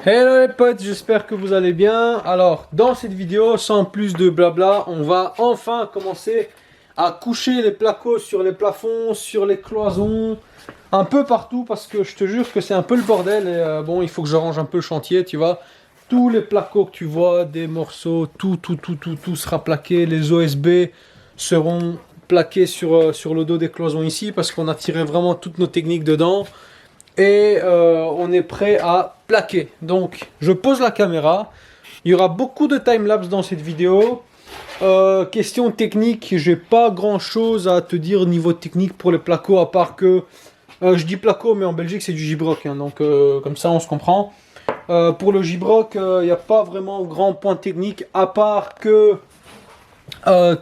Hello les potes, j'espère que vous allez bien. Alors, dans cette vidéo, sans plus de blabla, on va enfin commencer à coucher les placos sur les plafonds, sur les cloisons, un peu partout parce que je te jure que c'est un peu le bordel et bon, il faut que je range un peu le chantier, tu vois. Tous les placos que tu vois, des morceaux, tout sera plaqué. Les OSB seront plaqués sur le dos des cloisons ici parce qu'on a tiré vraiment toutes nos techniques dedans. Et on est prêt à plaquer. Donc je pose la caméra. Il y aura beaucoup de timelapse dans cette vidéo. Question technique, j'ai pas grand chose à te dire niveau technique pour les placos, à part que je dis placo, mais en Belgique c'est du gibroc, hein, donc comme ça on se comprend. Pour le gibroc, il n'y a pas vraiment grand point technique, à part que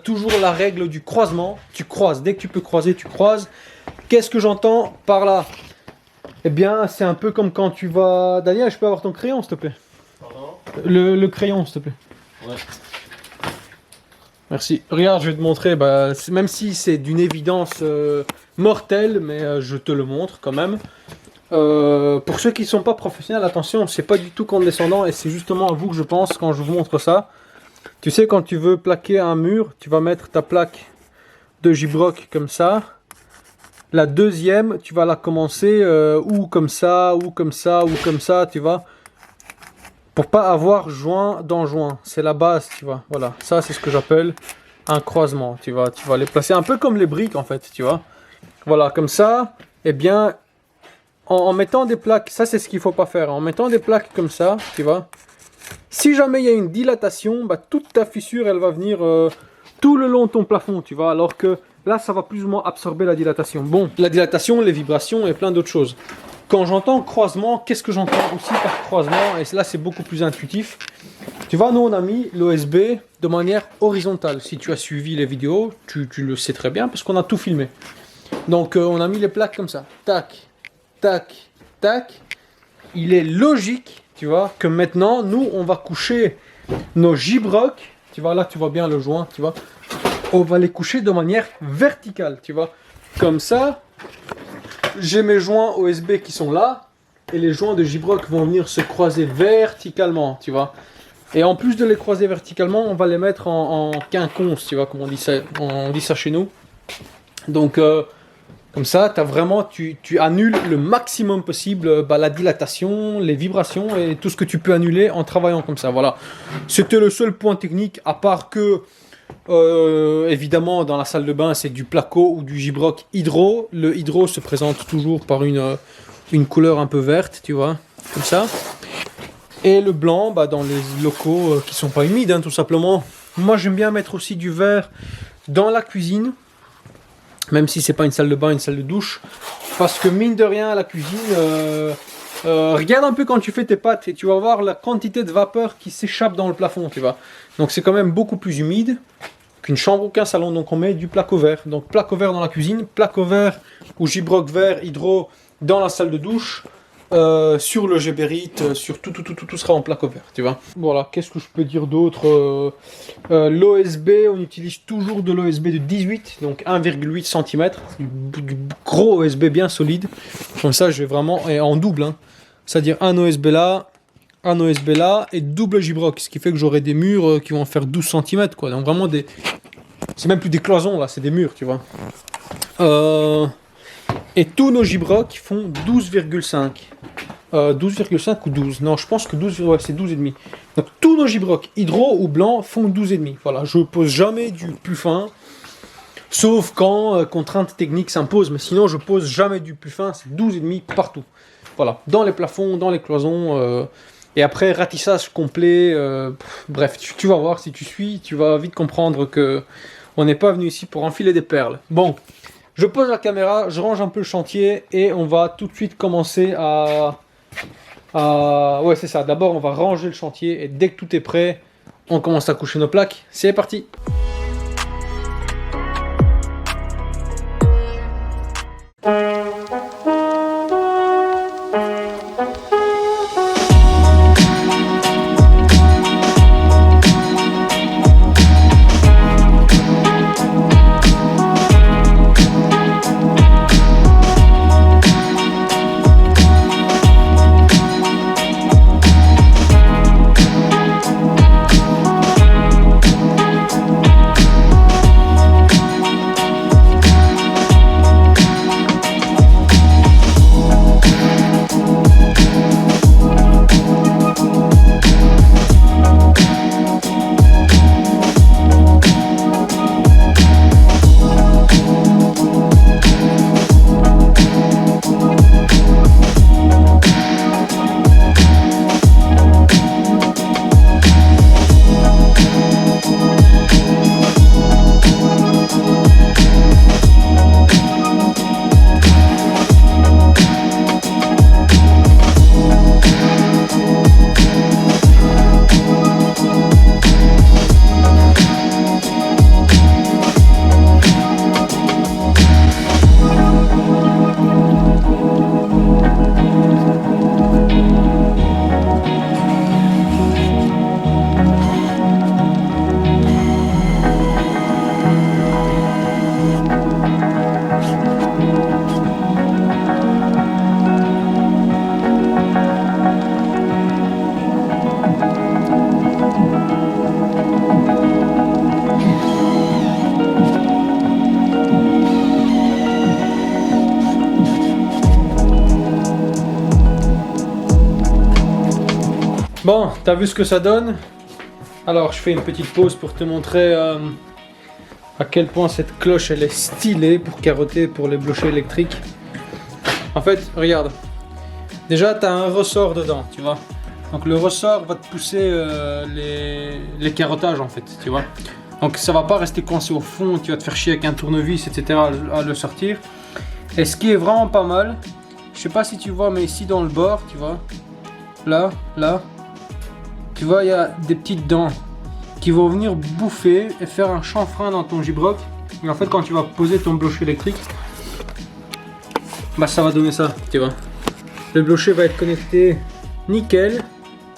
toujours la règle du croisement. Tu croises, dès que tu peux croiser, tu croises. Qu'est-ce que j'entends par là? Eh bien, c'est un peu comme quand tu vas... Daniel, je peux avoir ton crayon, s'il te plaît? Pardon? Le crayon, s'il te plaît. Ouais. Merci. Regarde, je vais te montrer, même si c'est d'une évidence mortelle, mais je te le montre quand même. Pour ceux qui ne sont pas professionnels, attention, c'est pas du tout condescendant et c'est justement à vous que je pense quand je vous montre ça. Tu sais, quand tu veux plaquer un mur, tu vas mettre ta plaque de gibroc comme ça. La deuxième, tu vas la commencer ou comme ça, ou comme ça, ou comme ça, tu vois. Pour pas avoir joint dans joint. C'est la base, tu vois. Voilà, ça c'est ce que j'appelle un croisement. Tu vas les placer un peu comme les briques en fait, tu vois. Voilà, comme ça, eh bien, en mettant des plaques, ça c'est ce qu'il faut pas faire. En mettant des plaques comme ça, tu vois. Si jamais il y a une dilatation, toute ta fissure, elle va venir tout le long de ton plafond, tu vois. Alors que là, ça va plus ou moins absorber la dilatation. Bon, la dilatation, les vibrations et plein d'autres choses. Quand j'entends croisement, qu'est-ce que j'entends aussi par croisement? Et là, c'est beaucoup plus intuitif. Tu vois, nous, on a mis l'OSB de manière horizontale. Si tu as suivi les vidéos, tu le sais très bien parce qu'on a tout filmé. Donc, on a mis les plaques comme ça. Tac, tac, tac. Il est logique, tu vois, que maintenant, nous, on va coucher nos gibrocs. Tu vois, là, tu vois bien le joint, tu vois. On va les coucher de manière verticale, tu vois. Comme ça, j'ai mes joints OSB qui sont là, et les joints de gibroc vont venir se croiser verticalement, tu vois. Et en plus de les croiser verticalement, on va les mettre en quinconce, tu vois, comme on dit ça chez nous. Donc, comme ça, tu annules le maximum possible la dilatation, les vibrations et tout ce que tu peux annuler en travaillant comme ça, voilà. C'était le seul point technique, à part que... évidemment, dans la salle de bain, c'est du placo ou du gibroc hydro. Le hydro se présente toujours par une couleur un peu verte, tu vois, comme ça. Et le blanc, dans les locaux qui sont pas humides, hein, tout simplement. Moi, j'aime bien mettre aussi du vert dans la cuisine, même si c'est pas une salle de bain, une salle de douche, parce que mine de rien, la cuisine. Regarde un peu quand tu fais tes pâtes et tu vas voir la quantité de vapeur qui s'échappe dans le plafond, tu vois. Donc c'est quand même beaucoup plus humide qu'une chambre ou qu'un salon. Donc on met du placo vert. Donc placo vert dans la cuisine, placo vert ou gibroc vert hydro dans la salle de douche, sur le gébérite, sur tout sera en placo vert, tu vois. Voilà, qu'est-ce que je peux dire d'autre? L'OSB, on utilise toujours de l'OSB de 18, donc 1,8 cm, du gros OSB bien solide. Comme ça, je vais vraiment, et en double, hein. C'est-à-dire un OSB là et double gibroc, ce qui fait que j'aurai des murs qui vont faire 12 cm, quoi. Donc vraiment des... C'est même plus des cloisons là, c'est des murs, tu vois. Et tous nos gibrocs font 12,5. 12,5 ou 12. Non, je pense que 12, ouais, c'est 12,5. Donc tous nos gibrocs hydro ou blancs font 12,5. Voilà, je pose jamais du plus fin. Sauf quand contrainte technique s'impose. Mais sinon, je pose jamais du plus fin. C'est 12,5 partout. Voilà, dans les plafonds, dans les cloisons. Et après, ratissage complet. Bref, tu vas voir, si tu suis, tu vas vite comprendre que on n'est pas venu ici pour enfiler des perles. Bon, je pose la caméra, je range un peu le chantier et on va tout de suite commencer Ouais, c'est ça. D'abord, on va ranger le chantier et dès que tout est prêt, on commence à coucher nos plaques. C'est parti! Bon, t'as vu ce que ça donne? Alors je fais une petite pause pour te montrer à quel point cette cloche elle est stylée pour carotter pour les blochers électriques. En fait, regarde. Déjà t'as un ressort dedans, tu vois. Donc le ressort va te pousser les carottages en fait, tu vois. Donc ça va pas rester coincé au fond, tu vas te faire chier avec un tournevis, etc. à le sortir. Et ce qui est vraiment pas mal, je sais pas si tu vois, mais ici dans le bord, tu vois, là, tu vois, il y a des petites dents qui vont venir bouffer et faire un chanfrein dans ton J-Brock. Et en fait, quand tu vas poser ton blocher électrique, bah ça va donner ça, tu vois. Le blocher va être connecté nickel.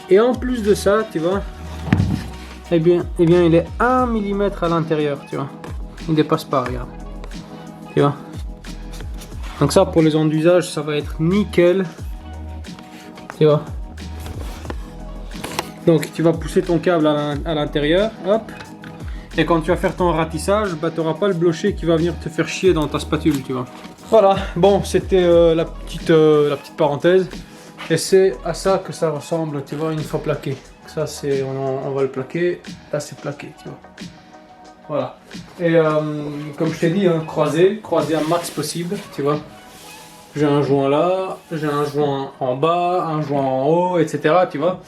Et en plus de ça, tu vois, eh bien il est 1 mm à l'intérieur, tu vois. Il dépasse pas, regarde. Tu vois. Donc ça, pour les ondes d'usage, ça va être nickel. Tu vois. Donc tu vas pousser ton câble à l'intérieur, hop. Et quand tu vas faire ton ratissage, bah tu n'auras pas le blocher qui va venir te faire chier dans ta spatule, tu vois. Voilà, bon, c'était la petite parenthèse. Et c'est à ça que ça ressemble, tu vois, une fois plaqué. Ça, c'est, on va le plaquer. Là, c'est plaqué, tu vois. Voilà. Et comme je t'ai dit, hein, croiser un max possible, tu vois. J'ai un joint là, j'ai un joint en bas, un joint en haut, etc. Tu vois.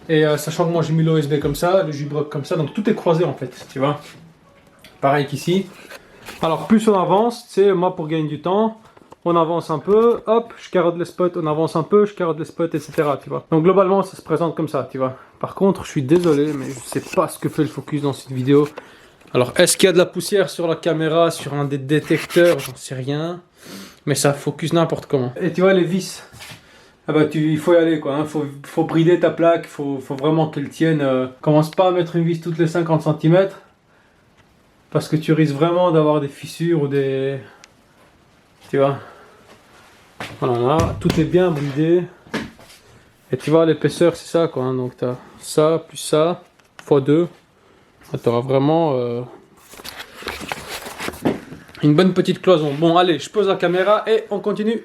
Et sachant que moi j'ai mis l'OSB comme ça, le J-Brock comme ça, donc tout est croisé en fait, tu vois. Pareil qu'ici. Alors plus on avance, tu sais, moi pour gagner du temps, on avance un peu, hop, je carotte les spots, on avance un peu, je carotte les spots, etc. Tu vois. Donc globalement ça se présente comme ça, tu vois. Par contre, je suis désolé, mais je sais pas ce que fait le focus dans cette vidéo. Alors est-ce qu'il y a de la poussière sur la caméra, sur un des détecteurs, j'en sais rien. Mais ça focus n'importe comment. Et tu vois les vis, ah bah il faut y aller quoi, hein. Faut brider ta plaque, faut vraiment qu'elle tienne. Commence pas à mettre une vis toutes les 50 cm. Parce que tu risques vraiment d'avoir des fissures ou des... Tu vois. Voilà, là, tout est bien bridé. Et tu vois l'épaisseur c'est ça quoi, hein. Donc tu as ça plus ça, x2. Tu auras vraiment... une bonne petite cloison. Bon allez, je pose la caméra et on continue.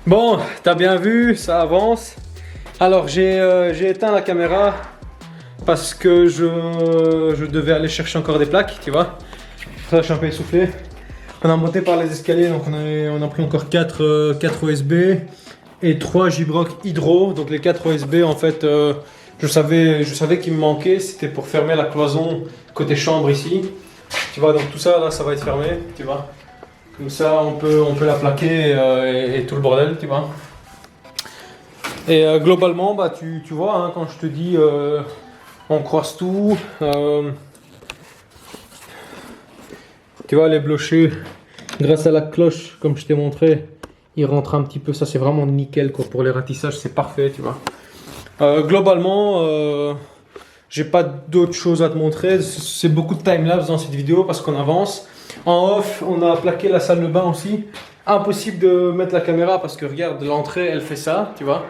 Bon, t'as bien vu, ça avance. Alors j'ai éteint la caméra parce que je devais aller chercher encore des plaques, tu vois. Ça, je suis un peu essoufflé. On a monté par les escaliers, donc on a pris encore 4 OSB et 3 Gibroc Hydro. Donc les 4 OSB, en fait, je savais qu'il me manquait. C'était pour fermer la cloison côté chambre ici. Tu vois, donc tout ça, là, ça va être fermé, tu vois. Comme ça, on peut la plaquer et tout le bordel, tu vois. Et globalement, bah, tu vois, hein, quand je te dis on croise tout, tu vois, les blochers, grâce à la cloche, comme je t'ai montré, ils rentrent un petit peu. Ça, c'est vraiment nickel, quoi. Pour les ratissages, c'est parfait, tu vois. Globalement, j'ai pas d'autres choses à te montrer. C'est beaucoup de timelapse dans cette vidéo parce qu'on avance. En off, on a plaqué la salle de bain aussi. Impossible de mettre la caméra parce que regarde, l'entrée, elle fait ça, tu vois.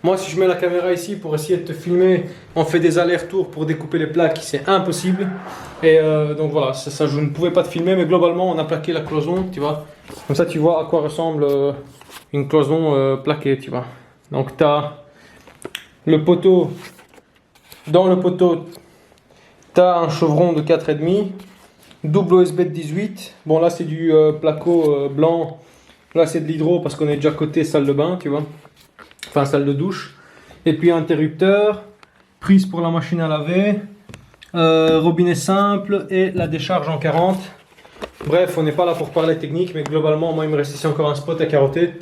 Moi, si je mets la caméra ici pour essayer de te filmer, on fait des allers-retours pour découper les plaques, c'est impossible. Et donc voilà, ça, je ne pouvais pas te filmer, mais globalement, on a plaqué la cloison, tu vois. Comme ça, tu vois à quoi ressemble une cloison plaquée, tu vois. Donc, tu as le poteau. Dans le poteau, tu as un chevron de 4,5, double OSB de 18. Bon, là, c'est du placo blanc. Là, c'est de l'hydro parce qu'on est déjà côté salle de bain, tu vois. Enfin, salle de douche. Et puis, interrupteur, prise pour la machine à laver, robinet simple et la décharge en 40. Bref, on n'est pas là pour parler technique, mais globalement, moi, il me reste ici encore un spot à carotter.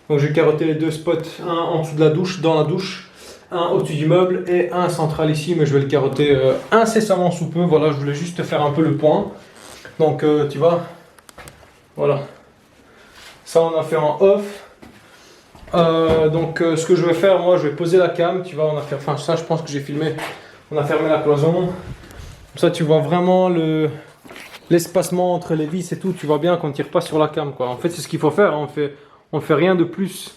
Donc, je vais carotter les 2 spots, un en dessous de la douche, dans la douche, un au-dessus du meuble et un central ici, mais je vais le carotter incessamment sous peu. Voilà, je voulais juste te faire un peu le point. Donc, tu vois, voilà. Ça, on a fait en off. Donc, ce que je vais faire, moi, je vais poser la cam. Tu vois, on a fait, enfin, ça, je pense que j'ai filmé. On a fermé la cloison. Comme ça, tu vois vraiment l'espacement entre les vis et tout. Tu vois bien qu'on ne tire pas sur la cam, quoi. En fait, c'est ce qu'il faut faire. On fait rien de plus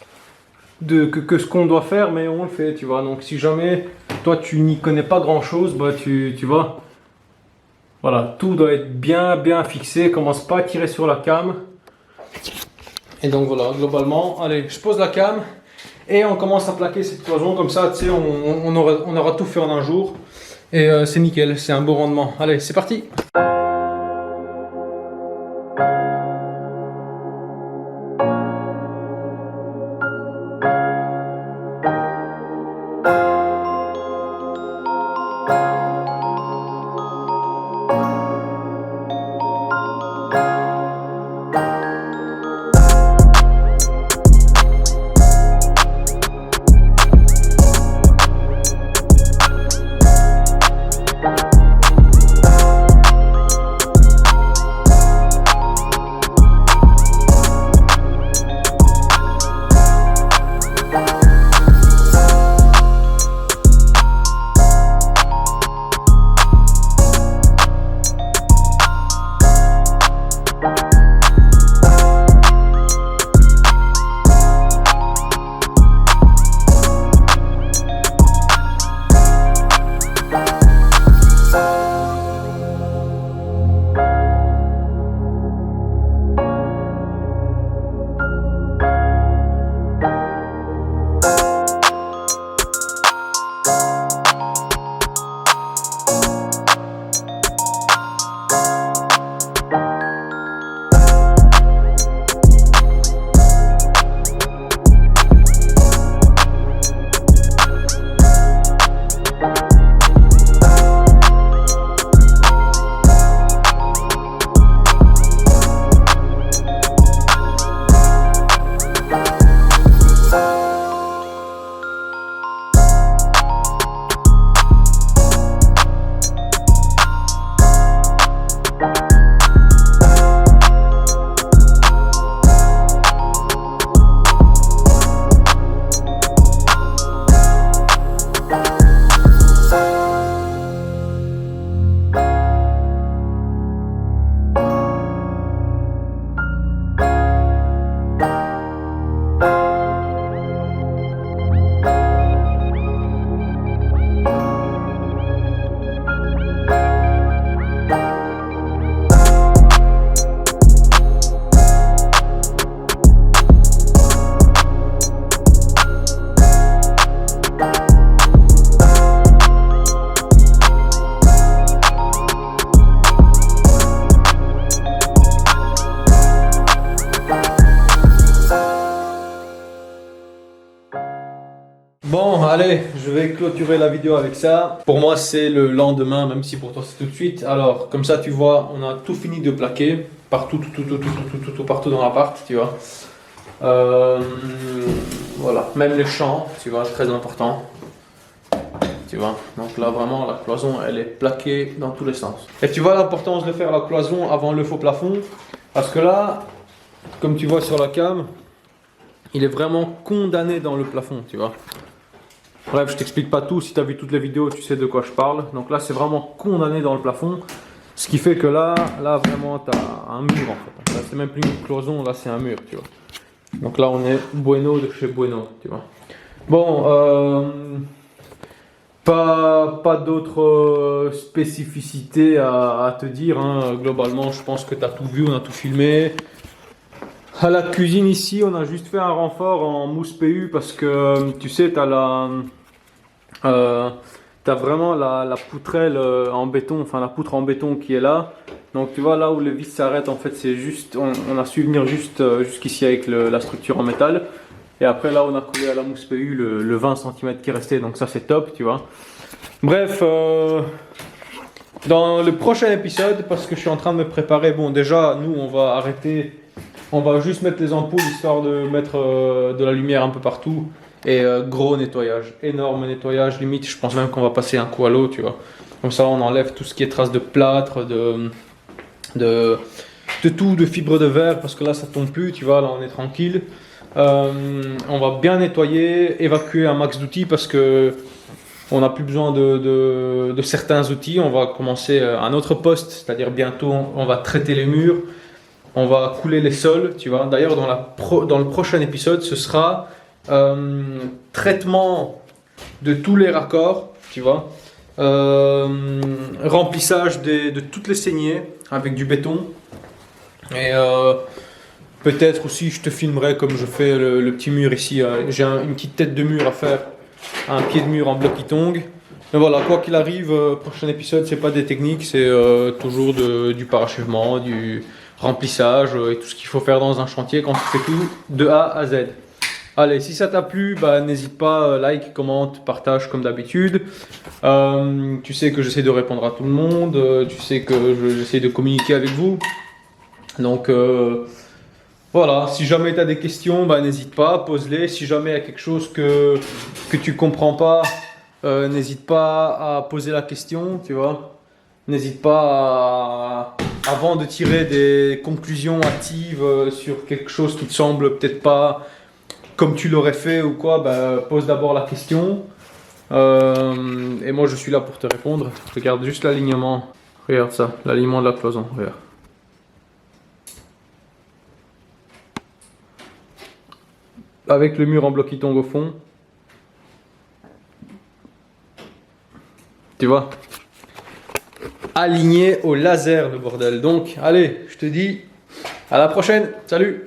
que ce qu'on doit faire, mais on le fait, tu vois. Donc, si jamais toi, tu n'y connais pas grand-chose, bah, tu vois. Voilà, tout doit être bien fixé. Commence pas à tirer sur la cam. Et donc voilà, globalement, allez, je pose la cam et on commence à plaquer cette cloison. Comme ça, tu sais, on aura tout fait en un jour. Et c'est nickel, c'est un beau rendement. Allez, c'est parti! Bon, allez, je vais clôturer la vidéo avec ça. Pour moi, c'est le lendemain, même si pour toi c'est tout de suite. Alors, comme ça, tu vois, on a tout fini de plaquer. Partout, partout dans l'appart, tu vois. Voilà, même les champs, tu vois, très important. Tu vois, donc là vraiment la cloison elle est plaquée dans tous les sens. Et tu vois l'importance de faire la cloison avant le faux plafond, parce que là, comme tu vois sur la cam, il est vraiment condamné dans le plafond, tu vois. Bref, je t'explique pas tout, si tu as vu toutes les vidéos, tu sais de quoi je parle. Donc là, c'est vraiment condamné dans le plafond, ce qui fait que là vraiment tu as un mur en fait. Là, c'est même plus une cloison, là c'est un mur, tu vois. Donc là, on est Bueno de chez Bueno, tu vois. Bon, pas d'autres spécificités à te dire, hein. Globalement, je pense que tu as tout vu, on a tout filmé. À la cuisine ici, on a juste fait un renfort en mousse PU parce que tu sais, tu as vraiment la poutrelle en béton, enfin la poutre en béton qui est là. Donc tu vois là où le vis s'arrête, en fait, c'est juste, on a su venir juste jusqu'ici avec la structure en métal. Et après là, on a collé à la mousse PU le 20 cm qui restait, donc ça c'est top, tu vois. Bref, dans le prochain épisode, parce que je suis en train de me préparer, bon déjà, nous on va arrêter, on va juste mettre les ampoules histoire de mettre de la lumière un peu partout. Et gros nettoyage, énorme nettoyage, limite je pense même qu'on va passer un coup à l'eau, tu vois. Comme ça on enlève tout ce qui est traces de plâtre, de tout, de fibres de verre, parce que là ça tombe plus, tu vois, là on est tranquille. On va bien nettoyer, évacuer un max d'outils parce que on n'a plus besoin de certains outils. On va commencer un autre poste, c'est-à-dire bientôt on va traiter les murs, on va couler les sols, tu vois. D'ailleurs dans le prochain épisode ce sera traitement de tous les raccords, tu vois. Remplissage de toutes les saignées avec du béton. Et peut-être aussi je te filmerai comme je fais le petit mur ici. J'ai une petite tête de mur à faire, un pied de mur en bloc Ytong. Mais voilà, quoi qu'il arrive, prochain épisode, c'est pas des techniques, c'est toujours du parachèvement, du remplissage et tout ce qu'il faut faire dans un chantier quand tu fais tout de A à Z. Allez, si ça t'a plu, bah, n'hésite pas, like, commente, partage comme d'habitude. Tu sais que j'essaie de répondre à tout le monde, tu sais que j'essaie de communiquer avec vous. Donc voilà, si jamais tu as des questions, bah, n'hésite pas, pose-les. Si jamais il y a quelque chose que tu comprends pas, n'hésite pas à poser la question, tu vois. N'hésite pas avant de tirer des conclusions hâtives sur quelque chose qui te semble peut-être pas comme tu l'aurais fait ou quoi, bah, pose d'abord la question. Et moi je suis là pour te répondre. Regarde juste l'alignement. Regarde ça, l'alignement de la cloison. Regarde. Avec le mur en bloc Ytong au fond. Tu vois, aligné au laser le bordel. Donc allez, je te dis à la prochaine. Salut.